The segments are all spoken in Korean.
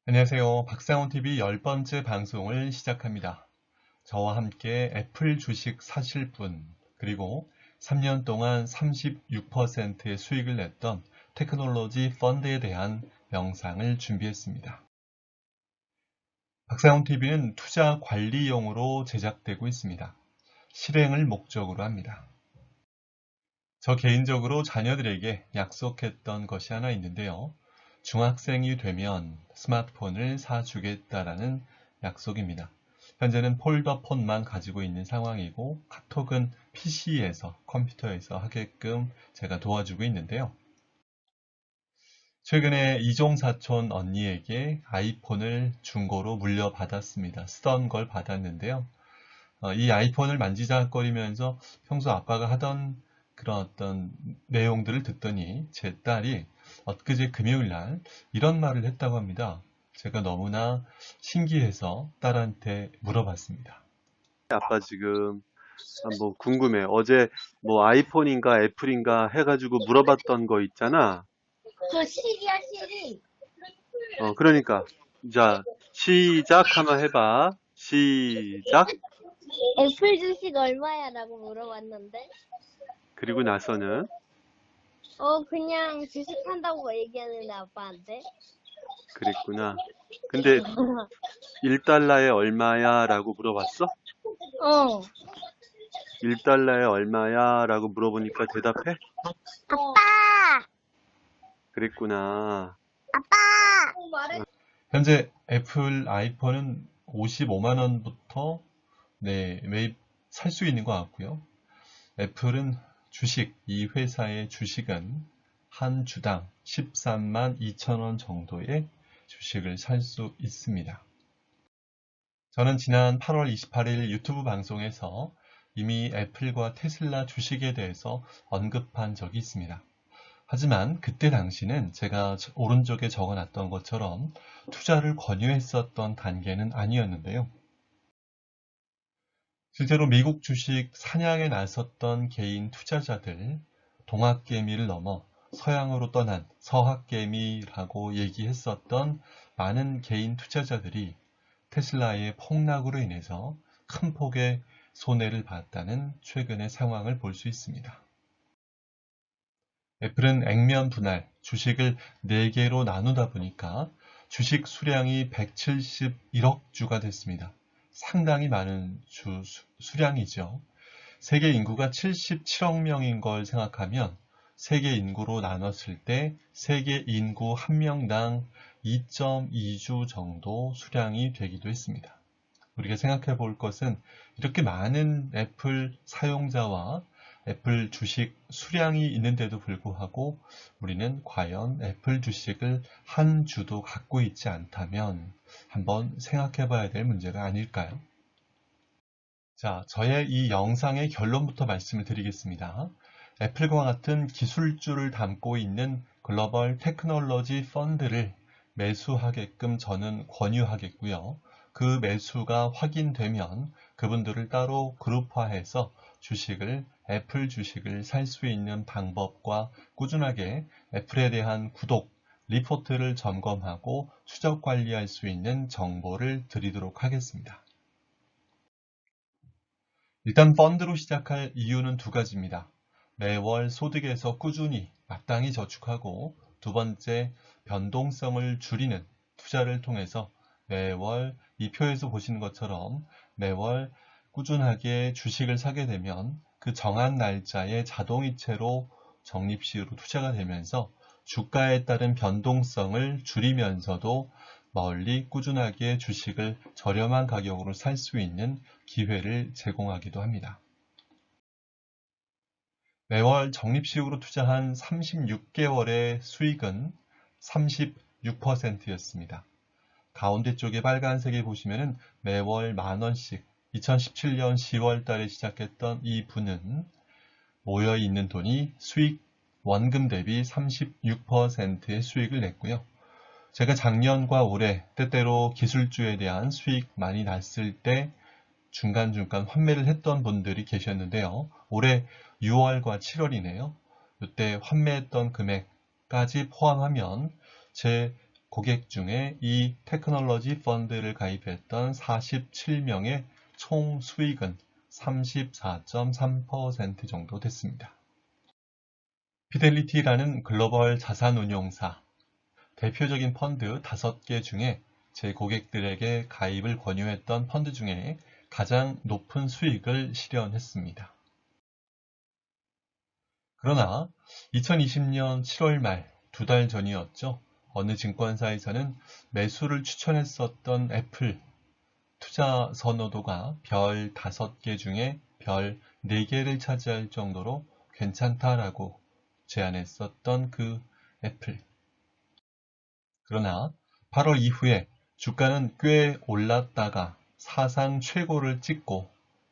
안녕하세요. 박상훈TV 10번째 방송을 시작합니다. 저와 함께 애플 주식 사실 분, 그리고 3년 동안 36%의 수익을 냈던 테크놀로지 펀드에 대한 영상을 준비했습니다. 박상훈TV는 투자 관리용으로 제작되고 있습니다. 실행을 목적으로 합니다. 저 개인적으로 자녀들에게 약속했던 것이 하나 있는데요. 중학생이 되면 스마트폰을 사주겠다라는 약속입니다. 현재는 폴더폰만 가지고 있는 상황이고 카톡은 PC에서, 컴퓨터에서 하게끔 제가 도와주고 있는데요. 최근에 이종사촌 언니에게 아이폰을 중고로 물려받았습니다. 쓰던 걸 받았는데요. 이 아이폰을 만지작거리면서 평소 아빠가 하던 그런 어떤 내용들을 듣더니 제 딸이 엊그제 금요일 날 이런 말을 했다고 합니다. 제가 너무나 신기해서 딸한테 물어봤습니다. 아빠 지금 뭐 궁금해. 어제 뭐 아이폰인가 애플인가 해가지고 물어봤던 거 있잖아. 그 시리야 시리. 그러니까 자 시작 한번 해봐. 시작. 애플 주식 얼마야? 라고 물어봤는데 그리고 나서는 그냥 주식 한다고 얘기하는데 아빠한테. 그랬구나. 근데 1달러에 얼마야? 라고 물어봤어? 어. 1달러에 얼마야? 라고 물어보니까 대답해? 아빠! 그랬구나. 말해. 현재 애플 아이폰은 55만 원부터 매입 살 수 있는 것 같고요. 애플은 주식, 이 회사의 주식은 한 주당 13만 2천 원 정도의 주식을 살 수 있습니다. 저는 지난 8월 28일 유튜브 방송에서 이미 애플과 테슬라 주식에 대해서 언급한 적이 있습니다. 하지만 그때 당시는 제가 오른쪽에 적어놨던 것처럼 투자를 권유했었던 단계는 아니었는데요. 실제로 미국 주식 사냥에 나섰던 개인 투자자들, 동학개미를 넘어 서양으로 떠난 서학개미라고 얘기했었던 많은 개인 투자자들이 테슬라의 폭락으로 인해서 큰 폭의 손해를 봤다는 최근의 상황을 볼 수 있습니다. 애플은 액면 분할, 주식을 4개로 나누다 보니까 주식 수량이 171억 주가 됐습니다. 상당히 많은 수량이죠. 세계 인구가 77억 명인 걸 생각하면 세계 인구로 나눴을 때 세계 인구 1명당 2.2주 정도 수량이 되기도 했습니다. 우리가 생각해 볼 것은 이렇게 많은 애플 사용자와 애플 주식 수량이 있는데도 불구하고 우리는 과연 애플 주식을 한 주도 갖고 있지 않다면 한번 생각해 봐야 될 문제가 아닐까요? 자, 저의 이 영상의 결론부터 말씀을 드리겠습니다. 애플과 같은 기술주를 담고 있는 글로벌 테크놀로지 펀드를 매수하게끔 저는 권유하겠고요. 그 매수가 확인되면 그분들을 따로 그룹화해서 애플 주식을 살 수 있는 방법과 꾸준하게 애플에 대한 구독, 리포트를 점검하고 추적 관리할 수 있는 정보를 드리도록 하겠습니다. 일단 펀드로 시작할 이유는 두 가지입니다. 매월 소득에서 꾸준히 마땅히 저축하고 두 번째, 변동성을 줄이는 투자를 통해서 매월 이 표에서 보시는 것처럼 매월 꾸준하게 주식을 사게 되면 그 정한 날짜에 자동이체로 적립식으로 투자가 되면서 주가에 따른 변동성을 줄이면서도 멀리 꾸준하게 주식을 저렴한 가격으로 살 수 있는 기회를 제공하기도 합니다. 매월 적립식으로 투자한 36개월의 수익은 36%였습니다. 가운데 쪽에 빨간색에 보시면 매월 만원씩 2017년 10월 달에 시작했던 이 분은 모여있는 돈이 수익 원금 대비 36%의 수익을 냈고요. 제가 작년과 올해 때때로 기술주에 대한 수익 많이 났을 때 중간중간 환매를 했던 분들이 계셨는데요. 올해 6월과 7월이네요. 이때 환매했던 금액까지 포함하면 제 고객 중에 이 테크놀로지 펀드를 가입했던 47명의 총 수익은 34.3% 정도 됐습니다. 피델리티라는 글로벌 자산운용사, 대표적인 펀드 5개 중에 제 고객들에게 가입을 권유했던 펀드 중에 가장 높은 수익을 실현했습니다. 그러나 2020년 7월 말 2달 전이었죠. 어느 증권사에서는 매수를 추천했었던 애플 투자 선호도가 별 5개 중에 별 4개를 차지할 정도로 괜찮다라고 제안했었던 그 애플. 그러나 8월 이후에 주가는 꽤 올랐다가 사상 최고를 찍고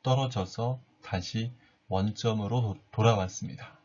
떨어져서 다시 원점으로 돌아왔습니다.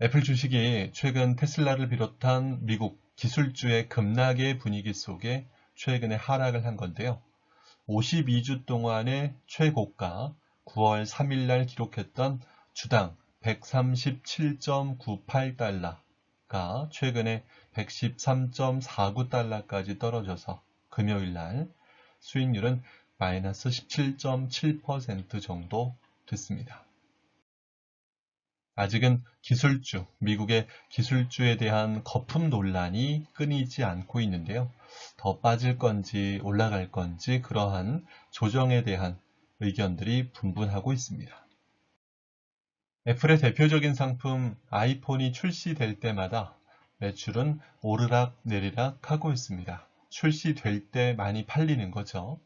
애플 주식이 최근 테슬라를 비롯한 미국 기술주의 급락의 분위기 속에 최근에 하락을 한 건데요. 52주 동안의 최고가 9월 3일 날 기록했던 주당 137.98달러가 최근에 113.49달러까지 떨어져서 금요일 날 수익률은 마이너스 17.7% 정도 됐습니다. 아직은 기술주, 미국의 기술주에 대한 거품 논란이 끊이지 않고 있는데요. 더 빠질 건지 올라갈 건지 그러한 조정에 대한 의견들이 분분하고 있습니다. 애플의 대표적인 상품 아이폰이 출시될 때마다 매출은 오르락 내리락 하고 있습니다. 출시될 때 많이 팔리는 거죠.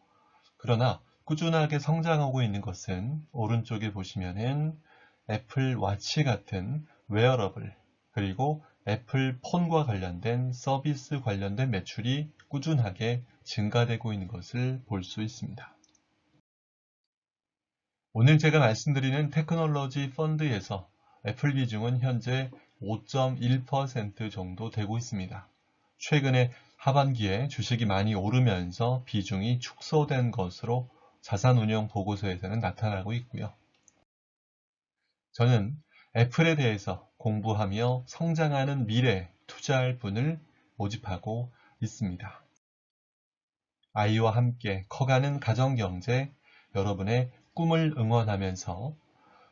그러나 꾸준하게 성장하고 있는 것은 오른쪽에 보시면은 애플 워치 같은 웨어러블, 그리고 애플 폰과 관련된 서비스 관련된 매출이 꾸준하게 증가되고 있는 것을 볼 수 있습니다. 오늘 제가 말씀드리는 테크놀로지 펀드에서 애플 비중은 현재 5.1% 정도 되고 있습니다. 최근에 하반기에 주식이 많이 오르면서 비중이 축소된 것으로 자산운용 보고서에서는 나타나고 있고요. 저는 애플에 대해서 공부하며 성장하는 미래에 투자할 분을 모집하고 있습니다. 아이와 함께 커가는 가정경제, 여러분의 꿈을 응원하면서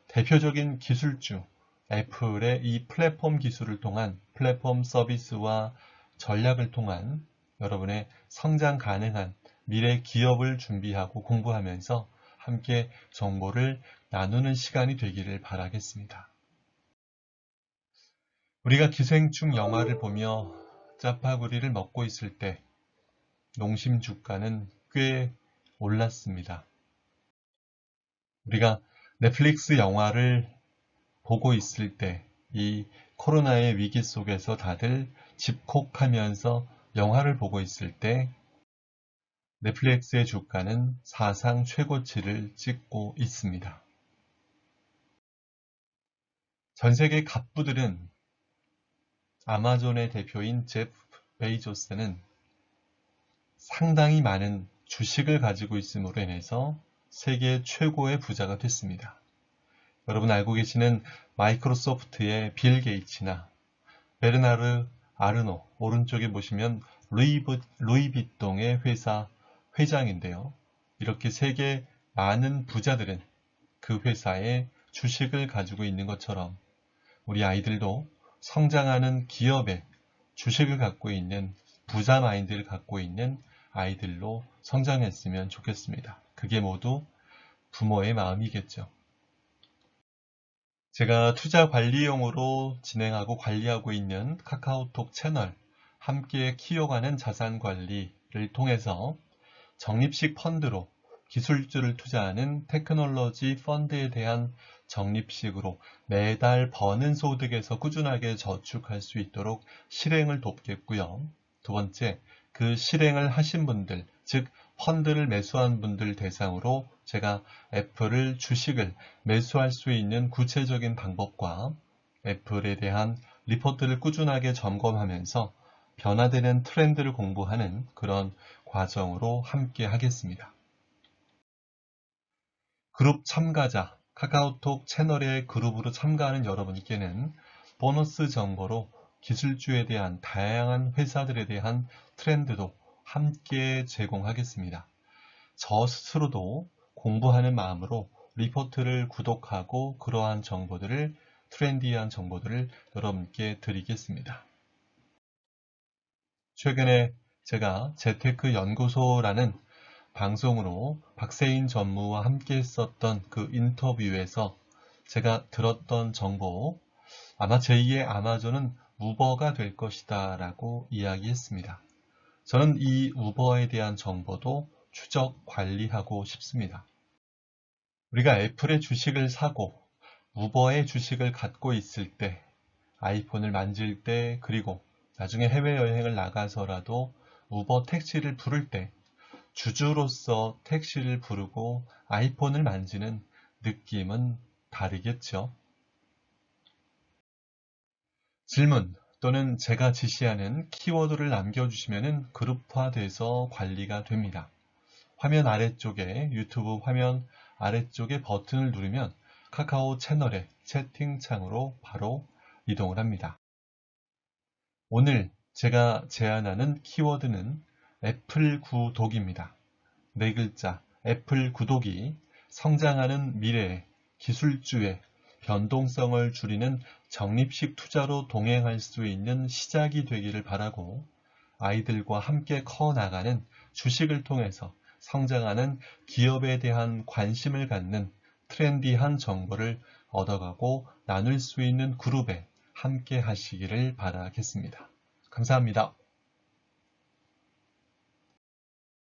대표적인 기술주 애플의 이 플랫폼 기술을 통한 플랫폼 서비스와 전략을 통한 여러분의 성장 가능한 미래 기업을 준비하고 공부하면서 함께 정보를 나누는 시간이 되기를 바라겠습니다. 우리가 기생충 영화를 보며 짜파구리를 먹고 있을 때 농심 주가는 꽤 올랐습니다. 우리가 넷플릭스 영화를 보고 있을 때 이 코로나의 위기 속에서 다들 집콕하면서 영화를 보고 있을 때 넷플릭스의 주가는 사상 최고치를 찍고 있습니다. 전 세계 갑부들은 아마존의 대표인 제프 베이조스는 상당히 많은 주식을 가지고 있음으로 인해서 세계 최고의 부자가 됐습니다. 여러분 알고 계시는 마이크로소프트의 빌 게이츠나 베르나르 아르노, 오른쪽에 보시면 루이비통의 회사 회장인데요. 이렇게 세계 많은 부자들은 그 회사에 주식을 가지고 있는 것처럼 우리 아이들도 성장하는 기업에 주식을 갖고 있는 부자 마인드를 갖고 있는 아이들로 성장했으면 좋겠습니다. 그게 모두 부모의 마음이겠죠. 제가 투자 관리용으로 진행하고 관리하고 있는 카카오톡 채널 함께 키워가는 자산관리를 통해서 적립식 펀드로 기술주를 투자하는 테크놀로지 펀드에 대한 적립식으로 매달 버는 소득에서 꾸준하게 저축할 수 있도록 실행을 돕겠고요. 두 번째, 그 실행을 하신 분들, 즉 펀드를 매수한 분들 대상으로 제가 애플을 주식을 매수할 수 있는 구체적인 방법과 애플에 대한 리포트를 꾸준하게 점검하면서 변화되는 트렌드를 공부하는 그런 과정으로 함께 하겠습니다. 그룹 참가자, 카카오톡 채널의 그룹으로 참가하는 여러분께는 보너스 정보로 기술주에 대한 다양한 회사들에 대한 트렌드도 함께 제공하겠습니다. 저 스스로도 공부하는 마음으로 리포트를 구독하고 그러한 정보들을, 트렌디한 정보들을 여러분께 드리겠습니다. 최근에 제가 재테크 연구소라는 방송으로 박세인 전무와 함께 했었던 그 인터뷰에서 제가 들었던 정보, 아마 제2의 아마존은 우버가 될 것이다 라고 이야기했습니다. 저는 이 우버에 대한 정보도 추적 관리하고 싶습니다. 우리가 애플의 주식을 사고 우버의 주식을 갖고 있을 때, 아이폰을 만질 때, 그리고 나중에 해외여행을 나가서라도 우버 택시를 부를 때 주주로서 택시를 부르고 아이폰을 만지는 느낌은 다르겠죠. 질문 또는 제가 지시하는 키워드를 남겨주시면 그룹화돼서 관리가 됩니다. 화면 아래쪽에, 유튜브 화면 아래쪽에 버튼을 누르면 카카오 채널의 채팅창으로 바로 이동을 합니다. 오늘 제가 제안하는 키워드는 애플 구독입니다. 네 글자 애플 구독이 성장하는 미래의 기술주의 변동성을 줄이는 적립식 투자로 동행할 수 있는 시작이 되기를 바라고, 아이들과 함께 커나가는 주식을 통해서 성장하는 기업에 대한 관심을 갖는 트렌디한 정보를 얻어가고 나눌 수 있는 그룹에 함께 하시기를 바라겠습니다. 감사합니다.